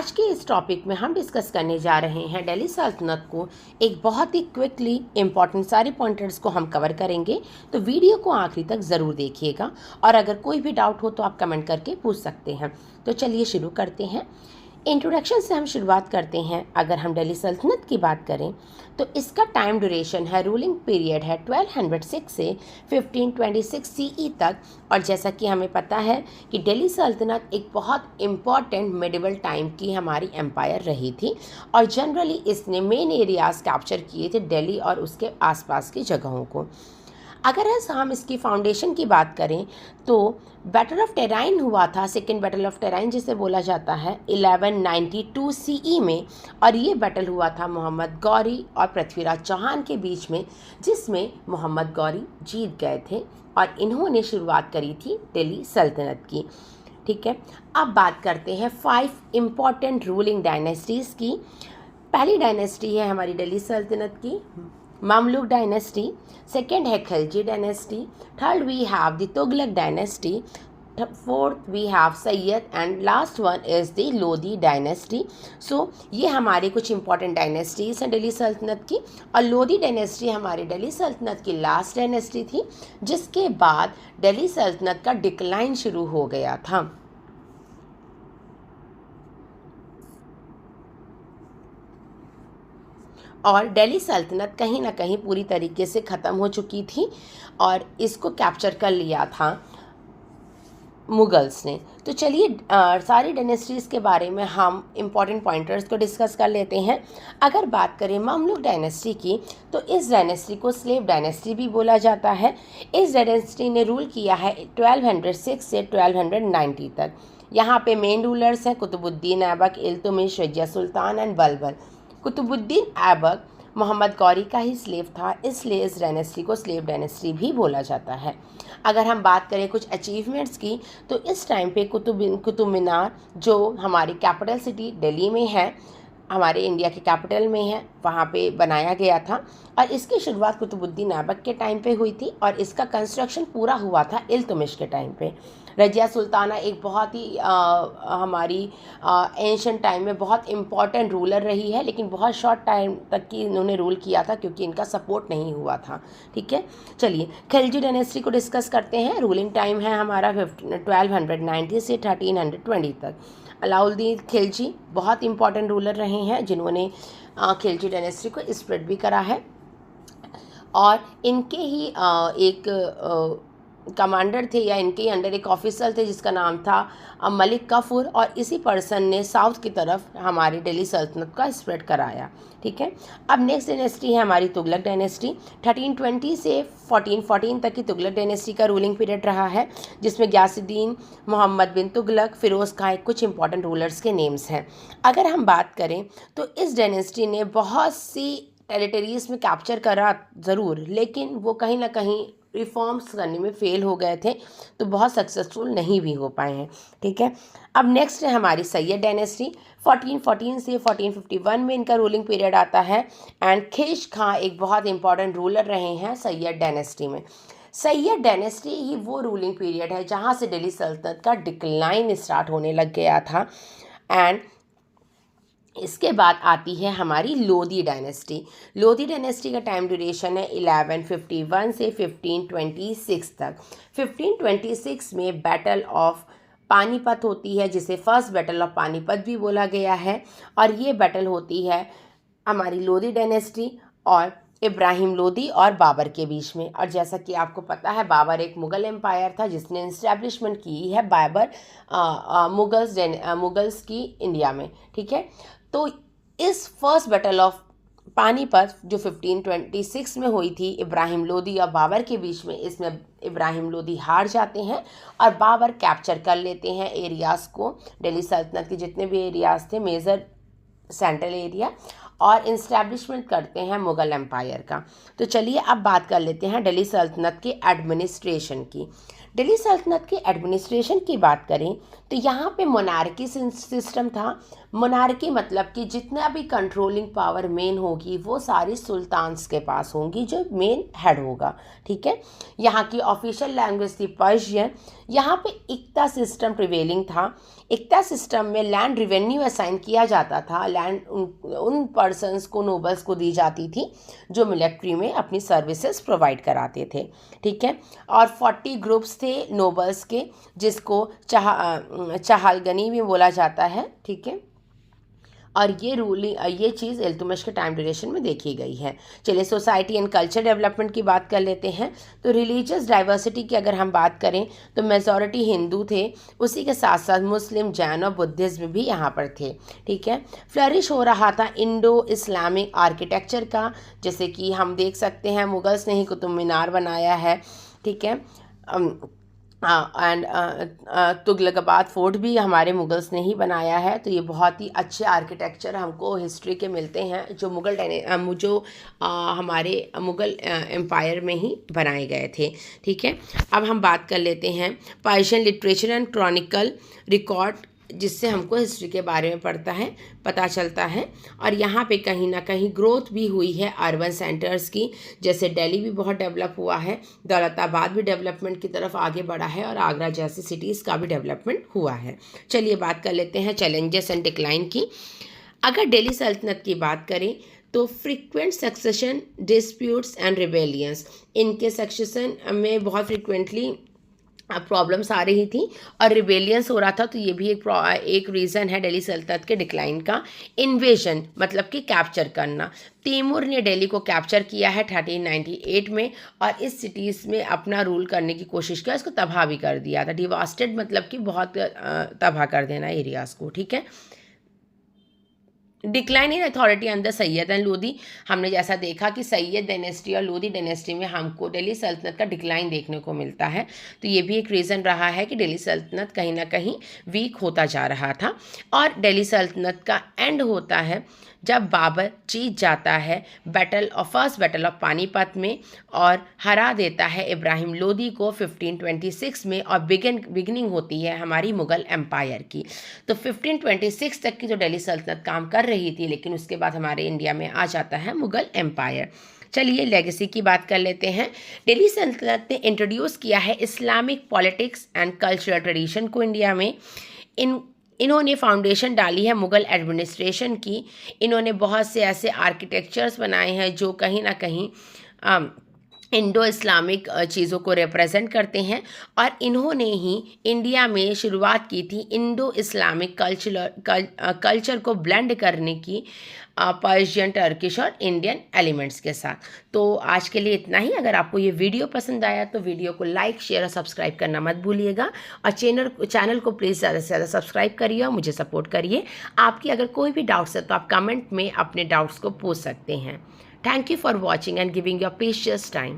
आज के इस टॉपिक में हम डिस्कस करने जा रहे हैं दिल्ली सल्तनत को एक बहुत ही क्विकली इम्पॉर्टेंट सारे पॉइंटर्स को हम कवर करेंगे। तो वीडियो को आखिरी तक ज़रूर देखिएगा और अगर कोई भी डाउट हो तो आप कमेंट करके पूछ सकते हैं। तो चलिए शुरू करते हैं। इंट्रोडक्शन से हम शुरुआत करते हैं। अगर हम दिल्ली सल्तनत की बात करें तो इसका टाइम ड्यूरेशन है, रूलिंग पीरियड है 1206 से 1526 सीई तक। और जैसा कि हमें पता है कि दिल्ली सल्तनत एक बहुत इम्पॉर्टेंट मिडिवल टाइम की हमारी एम्पायर रही थी और जनरली इसने मेन एरियाज़ कैप्चर किए थे दिल्ली और उसके आसपास की जगहों को। अगर हम इसकी फाउंडेशन की बात करें तो बैटल ऑफ टेराइन हुआ था, सेकेंड बैटल ऑफ टेराइन जिसे बोला जाता है 1192 सीई में। और ये बैटल हुआ था मोहम्मद गौरी और पृथ्वीराज चौहान के बीच में, जिसमें मोहम्मद गौरी जीत गए थे और इन्होंने शुरुआत करी थी दिल्ली सल्तनत की। ठीक है, अब बात करते हैं 5 इम्पॉर्टेंट रूलिंग डायनेस्टीज़ की। पहली डायनेस्टी है हमारी दिल्ली सल्तनत की ममलूक डायनेस्टी, सेकेंड है Khilji dynasty, third we have the Tughlaq dynasty, fourth we have Sayyid and last one is the Lodi dynasty. So ये हमारे कुछ इंपॉर्टेंट डायनेस्टीज़ हैं दिल्ली सल्तनत की। और लोधी डायनेस्टी हमारी दिल्ली सल्तनत की लास्ट डायनेस्टी थी, जिसके बाद दिल्ली सल्तनत का डिक्लाइन शुरू हो गया था। और दिल्ली सल्तनत कहीं ना कहीं पूरी तरीके से ख़त्म हो चुकी थी और इसको कैप्चर कर लिया था मुग़ल्स ने। तो चलिए सारी डायनेस्टीज़ के बारे में हम इम्पॉर्टेंट पॉइंटर्स को डिस्कस कर लेते हैं। अगर बात करें ममलूक डायनेस्टी की तो इस डायनेस्टी को स्लेव डायनेस्टी भी बोला जाता है। इस डायनेस्टी ने रूल किया है 1206 से 1290 तक। यहाँ पे मेन रूलर्स हैं कुतुबुद्दीन ऐबक, इल्तुतमिश, रज़िया सुल्तान एंड बलबल। कुतुबुद्दीन ऐबक मोहम्मद गौरी का ही स्लेव था, इसलिए इस डायनेस्टी को स्लेव डायनेस्टी भी बोला जाता है। अगर हम बात करें कुछ अचीवमेंट्स की तो इस टाइम पे कुतुब मीनार जो हमारी कैपिटल सिटी दिल्ली में है, हमारे इंडिया के कैपिटल में है, वहाँ पे बनाया गया था। और इसकी शुरुआत कुतुबुद्दीन ऐबक के टाइम पे हुई थी और इसका कंस्ट्रक्शन पूरा हुआ था इल्तुतमिश के टाइम पे। रज़िया सुल्ताना एक बहुत ही हमारी एंशंट टाइम में बहुत इम्पॉर्टेंट रूलर रही है, लेकिन बहुत शॉर्ट टाइम तक की इन्होंने रूल किया था क्योंकि इनका सपोर्ट नहीं हुआ था। ठीक है, चलिए खिलजी डायनेस्टी को डिस्कस करते हैं। रूलिंग टाइम है हमारा 1290 से 1320 तक। अलाउद्दीन खिलजी बहुत इंपॉर्टेंट रूलर रहे हैं जिन्होंने खिलजी डायनेस्टी को स्प्रेड भी करा है। और इनके ही एक कमांडर थे या इनके ही अंडर एक ऑफिसर थे जिसका नाम था मलिक काफूर, और इसी पर्सन ने साउथ की तरफ हमारी दिल्ली सल्तनत का स्प्रेड कराया। ठीक है, अब नेक्स्ट डायनेस्टी है हमारी तुगलक डायनेस्टी। 1320 से 1414 तक की तुगलक डायनेस्टी का रूलिंग पीरियड रहा है, जिसमें गयासुद्दीन, मोहम्मद बिन तुगलक, फिरोज़ खां कुछ इंपॉर्टेंट रूलर्स के नेम्स हैं। अगर हम बात करें तो इस डायनेस्टी ने बहुत सी टेरिटरीज़ में कैप्चर करा ज़रूर, लेकिन वो कहीं ना कहीं रिफॉर्म्स करने में फेल हो गए थे, तो बहुत सक्सेसफुल नहीं भी हो पाए हैं। ठीक है, अब नेक्स्ट है हमारी सैयद डायनेस्टी। 1414 से 1451 में इनका रूलिंग पीरियड आता है एंड खिश खां एक बहुत इंपॉर्टेंट रूलर रहे हैं सैयद डायनेस्टी में। सैयद डायनेस्टी ही वो रूलिंग पीरियड है जहाँ से दिल्ली सल्तनत का डिक्लाइन स्टार्ट होने लग गया था। एंड इसके बाद आती है हमारी लोधी डायनेस्टी। लोधी डायनेस्टी का टाइम ड्यूरेशन है 1151 से 1526 तक। 1526 में बैटल ऑफ पानीपत होती है, जिसे फर्स्ट बैटल ऑफ पानीपत भी बोला गया है। और ये बैटल होती है हमारी लोधी डायनेस्टी और इब्राहिम लोधी और बाबर के बीच में। और जैसा कि आपको पता है बाबर एक मुग़ल एम्पायर था जिसने इस्टेब्लिशमेंट की है बाबर मुग़ल्स की इंडिया में। ठीक है, तो इस फर्स्ट बैटल ऑफ पानीपत जो 1526 में हुई थी इब्राहिम लोधी और बाबर के बीच में, इसमें इब्राहिम लोधी हार जाते हैं और बाबर कैप्चर कर लेते हैं एरियाज़ को, दिल्ली सल्तनत के जितने भी एरियाज़ थे मेजर सेंट्रल एरिया, और इस्टेब्लिशमेंट करते हैं मुग़ल एम्पायर का। तो चलिए अब बात कर लेते हैं दिल्ली सल्तनत के एडमिनिस्ट्रेशन की। दिल्ली सल्तनत के एडमिनिस्ट्रेशन की बात करें तो यहाँ पे मोनार्की सिस्टम था। मोनार्की मतलब कि जितना भी कंट्रोलिंग पावर मेन होगी वो सारी सुल्तान्स के पास होंगी, जो मेन हेड होगा। ठीक है, यहाँ की ऑफिशियल लैंग्वेज थी पर्शियन। यहाँ पे इक्ता सिस्टम प्रिवेलिंग था। इक्ता सिस्टम में लैंड रेवेन्यू असाइन किया जाता था। लैंड उन पर्सनस को, नोबल्स को दी जाती थी जो मिलिट्री में अपनी सर्विसेज प्रोवाइड कराते थे। ठीक है, और 40 ग्रुप्स थे नोबल्स के, जिसको चहलगनी भी बोला जाता है। ठीक है, और ये चीज़ इल्तुतमिश के टाइम ड्यूरेशन में देखी गई है। चलिए सोसाइटी एंड कल्चर डेवलपमेंट की बात कर लेते हैं। तो रिलीजियस डाइवर्सिटी की अगर हम बात करें तो मेजॉरिटी हिंदू थे, उसी के साथ साथ मुस्लिम, जैन और बुद्धिज्म भी यहाँ पर थे। ठीक है, फ्लरिश हो रहा था इंडो इस्लामिक आर्किटेक्चर का, जैसे कि हम देख सकते हैं मुगल्स ने ही कुतुब मीनार बनाया है। ठीक है, एंड तुगलकाबाद फोर्ट भी हमारे मुगल्स ने ही बनाया है। तो ये बहुत ही अच्छे आर्किटेक्चर हमको हिस्ट्री के मिलते हैं जो हमारे मुग़ल एम्पायर में ही बनाए गए थे। ठीक है, अब हम बात कर लेते हैं Persian literature and Chronicle record, जिससे हमको हिस्ट्री के बारे में पता चलता है। और यहाँ पे कहीं ना कहीं ग्रोथ भी हुई है अर्बन सेंटर्स की, जैसे दिल्ली भी बहुत डेवलप हुआ है, दौलताबाद भी डेवलपमेंट की तरफ आगे बढ़ा है, और आगरा जैसी सिटीज़ का भी डेवलपमेंट हुआ है। चलिए बात कर लेते हैं चैलेंजेस एंड डिक्लाइन की। अगर दिल्ली सल्तनत की बात करें तो frequent succession disputes and rebellions, इनके सक्सेशन में बहुत फ्रिक्वेंटली प्रॉब्लम्स आ रही थी और रिबेलियंस हो रहा था। तो ये भी एक रीज़न है दिल्ली सल्तनत के डिक्लाइन का। इन्वेजन मतलब कि कैप्चर करना, तैमूर ने दिल्ली को कैप्चर किया है 1398 में, और इस सिटीज़ में अपना रूल करने की कोशिश किया, इसको तबाह भी कर दिया था। डिवास्टेड मतलब कि बहुत तबाह कर देना एरियाज़ को। ठीक है, decline in authority under Syed and Lodi, हमने जैसा देखा कि सैयद डायनेस्टी और लोदी डायनेस्टी में हमको दिल्ली सल्तनत का डिक्लाइन देखने को मिलता है। तो ये भी एक रीज़न रहा है कि दिल्ली सल्तनत कहीं ना कहीं वीक होता जा रहा था। और दिल्ली सल्तनत का एंड होता है जब बाबर जीत जाता है फर्स्ट बैटल ऑफ पानीपत में, और हरा देता है इब्राहिम लोदी को 1526 में, और बिगिनिंग होती है हमारी मुग़ल एम्पायर की। तो 1526 तक की जो दिल्ली सल्तनत काम कर रही थी, लेकिन उसके बाद हमारे इंडिया में आ जाता है मुग़ल एम्पायर। चलिए लेगेसी की बात कर लेते हैं। दिल्ली सल्तनत ने इंट्रोड्यूस किया है Islamic politics and cultural tradition को इंडिया में। इन्होंने फाउंडेशन डाली है मुग़ल एडमिनिस्ट्रेशन की। इन्होंने बहुत से ऐसे आर्किटेक्चर्स बनाए हैं जो कहीं ना कहीं इंडो इस्लामिक चीज़ों को रिप्रेजेंट करते हैं, और इन्होंने ही इंडिया में शुरुआत की थी इंडो इस्लामिक कल्चर को ब्लेंड करने की पर्शियन, टर्किश और इंडियन एलिमेंट्स के साथ। तो आज के लिए इतना ही। अगर आपको ये वीडियो पसंद आया तो वीडियो को लाइक, शेयर और सब्सक्राइब करना मत भूलिएगा, और चैनल को प्लीज़ ज़्यादा से ज़्यादा सब्सक्राइब करिए और मुझे सपोर्ट करिए। आपकी अगर कोई भी डाउट्स है तो आप कमेंट में अपने डाउट्स को पूछ सकते हैं। Thank you for watching and giving your precious time.